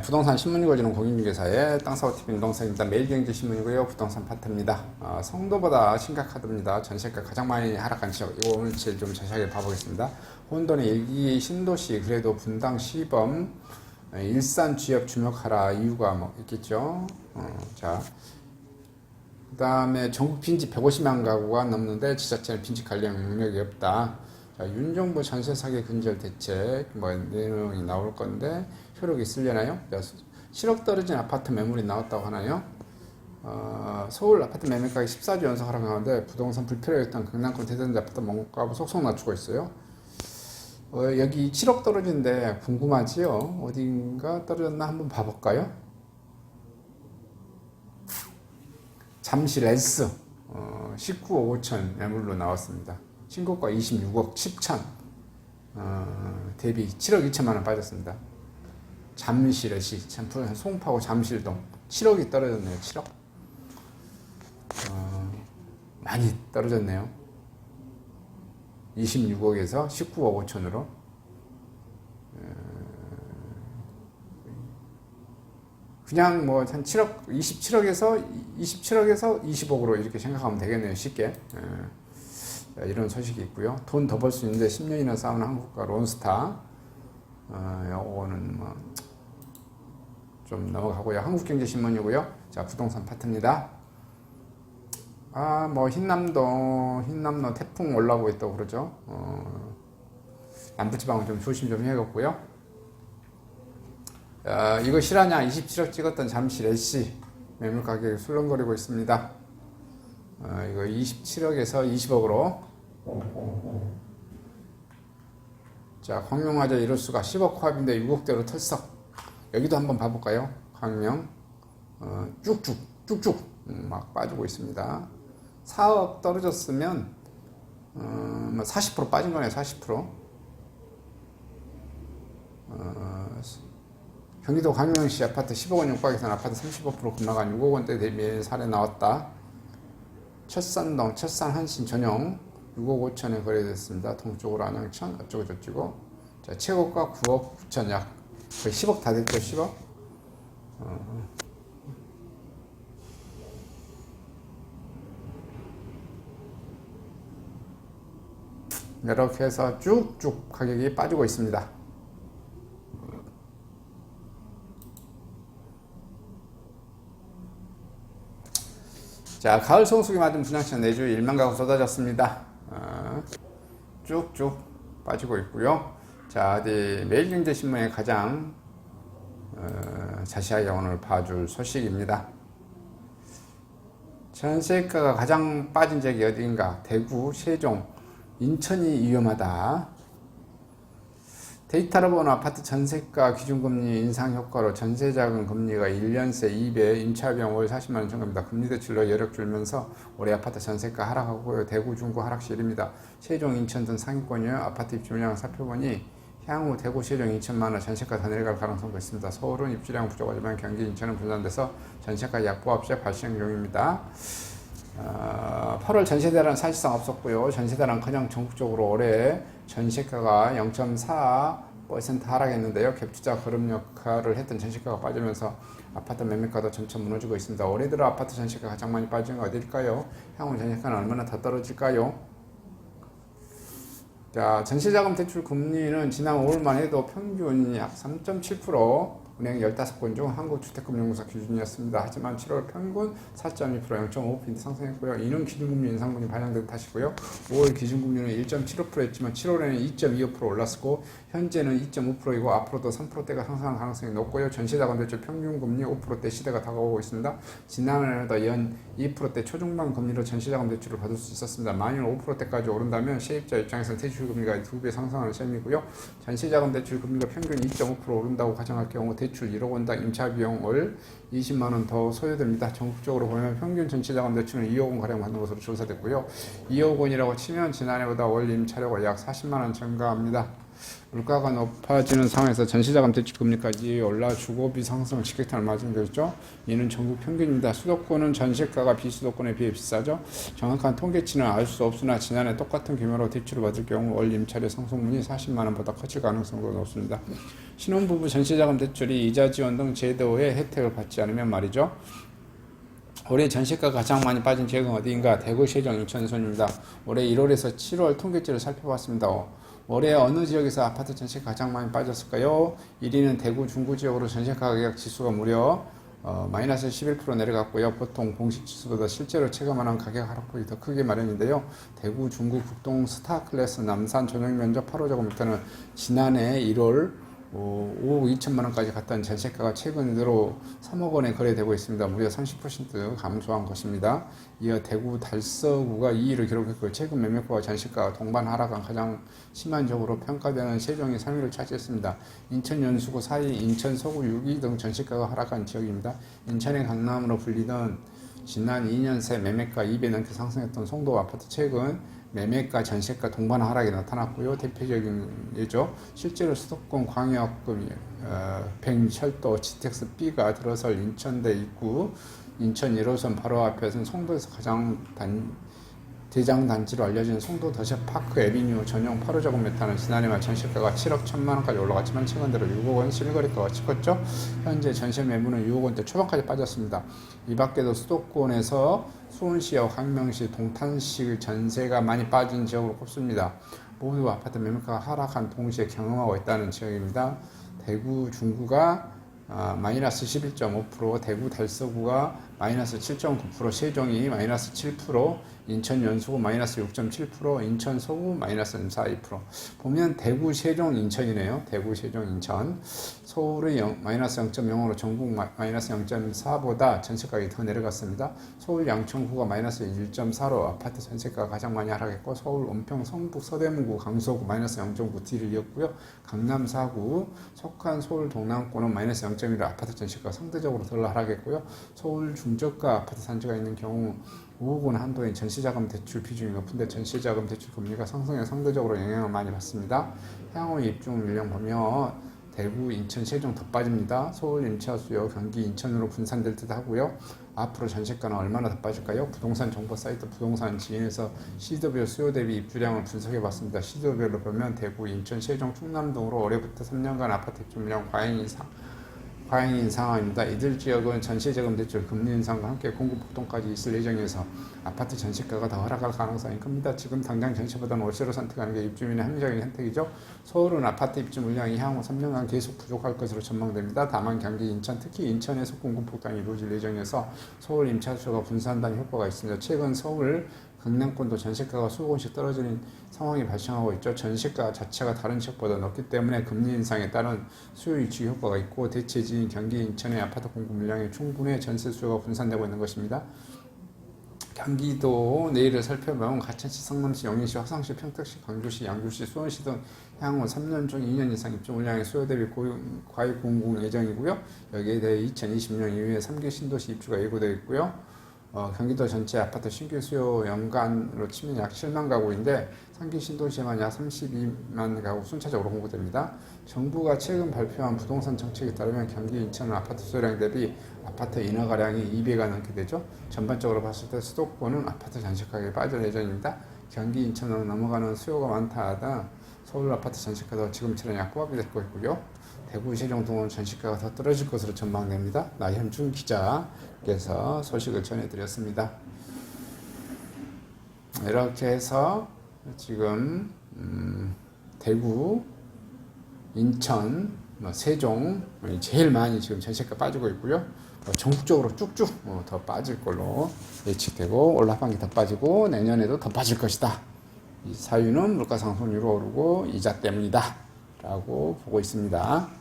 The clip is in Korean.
부동산 신문 읽어주는 공인중개사의 땅사고TV 인동생입니다. 매일경제신문이고요. 부동산 파트입니다. 성도보다 심각하답니다. 전세가 가장 많이 하락한 지역. 이거 오늘 좀 자세하게 봐보겠습니다. 혼돈의 일기 신도시 그래도 분당 시범 일산 지역 주목하라 이유가 뭐 있겠죠. 자, 그 다음에 전국 빈집 150만 가구가 넘는데 지자체는 빈집 관련 능력이 없다. 자, 윤정부 전세 사기 근절 대책 뭐 내용이 나올 건데 효력이 있으려나요? 7억 떨어진 아파트 매물이 나왔다고 하나요? 서울 아파트 매매 가격 14주 연속 하락하는데 부동산 불필요했던 강남권 대전지 아파트 몸값을 속속 낮추고 있어요. 여기 7억 떨어진데 궁금하지요? 어딘가 떨어졌나 한번 봐볼까요? 잠실 S 19억 5천 매물로 나왔습니다. 신고가 26억 7천 대비 7억 2천만 원 빠졌습니다. 잠실 S 송파구 잠실동 7억이 떨어졌네요. 7억 많이 떨어졌네요. 26억에서 19억 5천으로 그냥 뭐 한 7억 27억에서 20억으로 이렇게 생각하면 되겠네요. 쉽게. 이런 소식이 있고요. 돈 더 벌 수 있는데 10년이나 쌓은 한국가 론스타 요거는 뭐 좀 넘어가고요. 한국경제신문이고요. 자, 부동산 파트입니다. 뭐 흰남도 태풍 올라오고 있다고 그러죠. 남부지방은 좀 조심 좀 해야겠고요. 이거 실화냐? 27억 찍었던 잠실 LC 매물 가격이 술렁거리고 있습니다. 이거 27억에서 20억으로. 자, 광명화재 이럴 수가 10억 코앞인데 6억대로 털썩. 여기도 한번 봐볼까요? 광명 쭉쭉 막 빠지고 있습니다. 4억 떨어졌으면 40% 빠진 거네요. 40%. 경기도 광명시 아파트 10억원 육박에서는 아파트 35% 급락한 6억원대 대비 사례 나왔다. 철산동 철산 한신 전용 6억 5천에 거래됐습니다. 동쪽으로 안양천 어쩌고 저쩌고. 자, 최고가 9억 9천 약 거의 10억 다 됐죠. 10억. 이렇게 해서 쭉쭉 가격이 빠지고 있습니다. 자, 가을 성수기 맞은 분양시장 내주 1만 가구 쏟아졌습니다. 쭉쭉 빠지고 있고요. 자, 어디 매일경제신문에 가장 자세하게 오늘 봐줄 소식입니다. 전세가가 가장 빠진 지역이 어디인가? 대구, 세종, 인천이 위험하다. 데이터로 보는 아파트 전세가 기준금리 인상 효과로 전세자금 금리가 1년새 2배, 임차비용 월 40만원 증가입니다. 금리 대출로 여력 줄면서 올해 아파트 전세가 하락하고요. 대구, 중구 하락실입니다. 세종, 인천 등 상위권이요. 아파트 입주 물량을 살펴보니 향후 대구, 세종, 인천만원 전세가 더 내려갈 가능성도 있습니다. 서울은 입주량 부족하지만 경기, 인천은 분산돼서 전세가 약보합 시 발생 중입니다. 8월 전세대란 사실상 없었고요. 전세대란커녕 전국적으로 올해 전세가가 0.4% 하락했는데요. 갭투자 거름 역할을 했던 전세가가 빠지면서 아파트 매매가도 점점 무너지고 있습니다. 올해 들어 아파트 전세가가 가장 많이 빠진 건 어딜까요? 향후 전세가는 얼마나 더 떨어질까요? 자, 전세자금 대출 금리는 지난 5월만 해도 평균 약 3.7%, 은행 15건 중 한국주택금융공사 기준이었습니다. 하지만 7월 평균 4.2% 0.5% 상승했고요. 이는 기준금리 인상분이 반영된 탓이고요. 5월 기준금리는 1.75%였지만 7월에는 2.25% 올랐고 현재는 2.5%이고 앞으로도 3%대가 상승할 가능성이 높고요. 전세자금 대출 평균금리 5%대 시대가 다가오고 있습니다. 지난해에도 연 2%대 초중반 금리로 전세자금 대출을 받을 수 있었습니다. 만일 5%대까지 오른다면 세입자 입장에서는 대출금리가 2배 상승하는 셈이고요. 전세자금 대출 금리가 평균 2.5% 오른다고 가정할 경우 대출 1억 원당 임차비용 월 20만원 더 소요됩니다. 전국적으로 보면 평균 전체자금 대출은 2억 원가량 받는 것으로 조사됐고요. 2억 원이라고 치면 지난해보다 월 임차료가 약 40만원 증가합니다. 물가가 높아지는 상황에서 전세자금 대출 금리까지 올라 주거비 상승을 직격탄을 맞은 거죠. 이는 전국 평균입니다. 수도권은 전세가가 비수도권에 비해 비싸죠. 정확한 통계치는 알 수 없으나 지난해 똑같은 규모로 대출을 받을 경우 월 임차료 상승분이 40만원보다 커질 가능성도 높습니다. 신혼부부 전세자금 대출이 이자 지원 등 제도의 혜택을 받지 않으면 말이죠. 올해 전세가 가장 많이 빠진 지역은 어디인가? 대구, 세종, 인천 순입니다. 올해 1월에서 7월 통계치를 살펴봤습니다. 올해 어느 지역에서 아파트 전세가 가장 많이 빠졌을까요? 1위는 대구 중구 지역으로 전세 가격 지수가 무려 마이너스 11% 내려갔고요. 보통 공식 지수보다 실제로 체감하는 가격 하락폭이 더 크게 마련인데요. 대구 중구 국동 스타클래스 남산 전용 면적 8호제곱미터는 지난해 1월 5억 2천만 원까지 갔던 전세가가 최근 들어 3억 원에 거래되고 있습니다. 무려 30% 감소한 것입니다. 이어 대구 달서구가 2위를 기록했고 최근 매매가와 전세가가 동반 하락한 가장 심한 지역으로 평가되는 세종이 3위를 차지했습니다. 인천 연수구 4위, 인천 서구 6위 등 전세가가 하락한 지역입니다. 인천의 강남으로 불리던 지난 2년 새 매매가 2배 넘게 상승했던 송도 아파트 최근 매매가 전세가 동반 하락이 나타났고요. 대표적인 예죠. 실제로 수도권 광역급 백철도 GTX B가 들어설 인천대 입구 인천 1호선 바로 앞에서는 송도에서 가장 대장 단지로 알려진 송도 더샵파크 에비뉴 전용 8호제곱미터는 지난해 말 전세가가 7억 1천만 원까지 올라갔지만 최근 들어 6억 원 실거래가가 찍었죠. 현재 전세 매물은 6억 원대 초반까지 빠졌습니다. 이 밖에도 수도권에서 수원시와 광명시, 동탄시 전세가 많이 빠진 지역으로 꼽습니다. 모두 아파트 매물가가 하락한 동시에 경험하고 있다는 지역입니다. 대구 중구가 마이너스 11.5%, 대구 달서구가 마이너스 7.9%, 세종이 마이너스 7%, 인천 연수구 마이너스 6.7%, 인천 서구 마이너스 4.2%. 보면 대구, 세종, 인천이네요. 대구, 세종, 인천. 서울의 마이너스 0.0으로 전국 마이너스 0.4보다 전세가격이 더 내려갔습니다. 서울 양천구가 마이너스 1.4로 아파트 전세가가 가장 많이 하락했고, 서울 은평, 성북, 서대문구, 강서구 마이너스 0.9 뒤를 이었고요. 강남 4구 속한 서울 동남권은 마이너스 0.1로 아파트 전세가가 상대적으로 덜 하락했고요. 서울 중저가 아파트 단지가 있는 경우 5억 원 한도인 전세자금 대출 비중이 높은데 전세자금 대출 금리가 상승에 상대적으로 영향을 많이 받습니다. 향후 입주 물량 보면 대구, 인천, 세종 더 빠집니다. 서울, 임차 수요, 경기, 인천으로 분산될 듯 하고요. 앞으로 전세가는 얼마나 더 빠질까요? 부동산 정보 사이트 부동산 지인에서 시도별 수요 대비 입주량을 분석해 봤습니다. 시도별로 보면 대구, 인천, 세종, 충남 등으로 올해부터 3년간 아파트 입주 물량 과잉인 상황입니다. 이들 지역은 전세자금 대출 금리 인상과 함께 공급 폭등까지 있을 예정에서 아파트 전세가가 더 하락할 가능성이 큽니다. 지금 당장 전세보다는 월세로 선택하는 게 입주민의 합리적인 선택이죠. 서울은 아파트 입주 물량이 향후 3년간 계속 부족할 것으로 전망됩니다. 다만 경기, 인천, 특히 인천에서 공급 폭등이 이루어질 예정에서 서울 임차 수요가 분산한다는 효과가 있습니다. 최근 서울 강남권도 전세가가 수억 원씩 떨어지는 상황이 발생하고 있죠. 전세가 자체가 다른 지역보다 높기 때문에 금리 인상에 따른 수요 유치 효과가 있고 대체지인 경기 인천의 아파트 공급 물량이 충분해 전세 수요가 분산되고 있는 것입니다. 경기도 내일을 살펴보면 가천시, 성남시, 영인시, 화성시, 평택시, 광주시, 양주시, 수원시 등 향후 3년 중 2년 이상 입주 물량의 수요 대비 과일 공급 예정이고요. 여기에 대해 2020년 이후에 3개 신도시 입주가 예고되어 있고요. 경기도 전체 아파트 신규 수요 연간으로 치면 약 7만 가구인데 상기 신도시에만 약 32만 가구 순차적으로 공급됩니다. 정부가 최근 발표한 부동산 정책에 따르면 경기 인천은 아파트 수요량 대비 아파트 인허가량이 2배가 넘게 되죠. 전반적으로 봤을 때 수도권은 아파트 전세 가격이 빠질 예정입니다. 경기 인천으로 넘어가는 수요가 많다 하다 서울 아파트 전세가도 지금처럼 약보합이 될 것이고요. 대구, 세종 등은 전세가가 더 떨어질 것으로 전망됩니다. 나현준 기자께서 소식을 전해드렸습니다. 이렇게 해서 지금 대구, 인천, 세종 제일 많이 지금 전세가 빠지고 있고요. 전국적으로 쭉쭉 더 빠질 걸로 예측되고 올 하반기 더 빠지고 내년에도 더 빠질 것이다. 이 사유는 물가 상승률이 오르고 이자 때문이다 라고 보고 있습니다.